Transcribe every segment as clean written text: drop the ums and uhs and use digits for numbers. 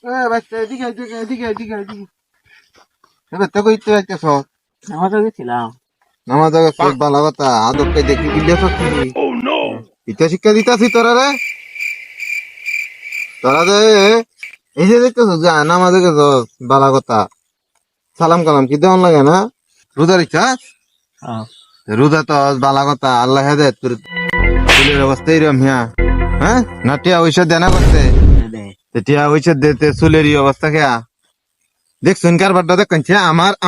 বাচ্চা এদিকে এদিকে এদিকে এদিকে এদিকে এবার তো কইতে যাইতেছ নামাজে গেছিলাম। নামাজ খুব ভালো কথা আদবকে দেখি বিলিয়াছ কি ইটা শিক্ষা দিতাছি তোরা রে তোরা যে এই যে দেখতেছ যা নামাজে গেছ ভালো কথা সালাম কালাম কি দেওয়ান লাগে না রোজার ইচ্ছা রোজা তো ভালো কথা আল্লাহ হেদায়েত করে চুলের অবস্থা এরকম হ্যাঁ না টিয়া পয়সা দেনা করতে টিয়া পয়সা দিতে চুলের অবস্থা খেয়া দেখছুন কারবারটা দেখছে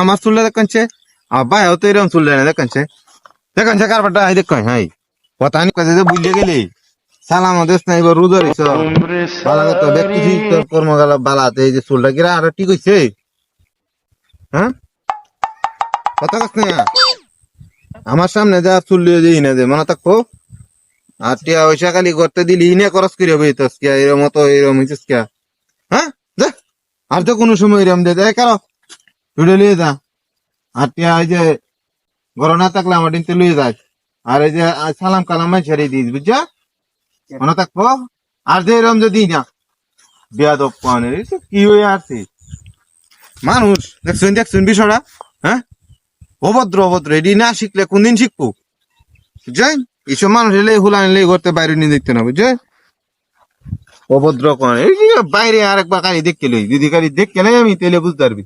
আমার চুলে দেখছে আমার ভাইও তো এরকম চুল না দেখছে দেখছে কারবারটা হাই দেখ হাই কথা নি কাজে যে বুঝলে গেলি সালাম দেশ নাই এবার রোজা রইছ ভালো কথা ব্যক্তি তোর কর্মগালা বালাতে এই যে চুলটা কিরা আর ঠিক হইছে হ্যাঁ কথা কাছ না আমার সামনে যা চুল লিয়ে দিই না যে মনে থাকবো আর টিয়া পয়সা খালি করতে দিলি ইনে খরচ করে হবে তো এরম মতো এরম হইছিস কে হ্যাঁ আর তো কোনো সময় এরম দে দেয় কারো ভিডিও লিয়ে যা আর টিয়া ওই যে গরম না থাকলে আমার দিন লুয়ে যায় আর এই যে সালাম কালাম মাই ছেড়ে দিস বুঝছা মনে থাকবো আর যে এরম যদি না বেয়াদব পানের কি হয়ে আছে মানুষ দেখছেন বিষয়টা হ্যাঁ অভদ্র অভদ্র এটি না শিখলে কোনদিন শিখবো বুঝছেন এইসব মানুষ এলে হুলানি করতে বাইরে নিয়ে দেখতে না বুঝছেন অভদ্র কোন এই বাইরে আরেকবার গাড়ি দেখতে লই যদি গাড়ি দেখতে নাই আমি তেলে বুঝতে পারবি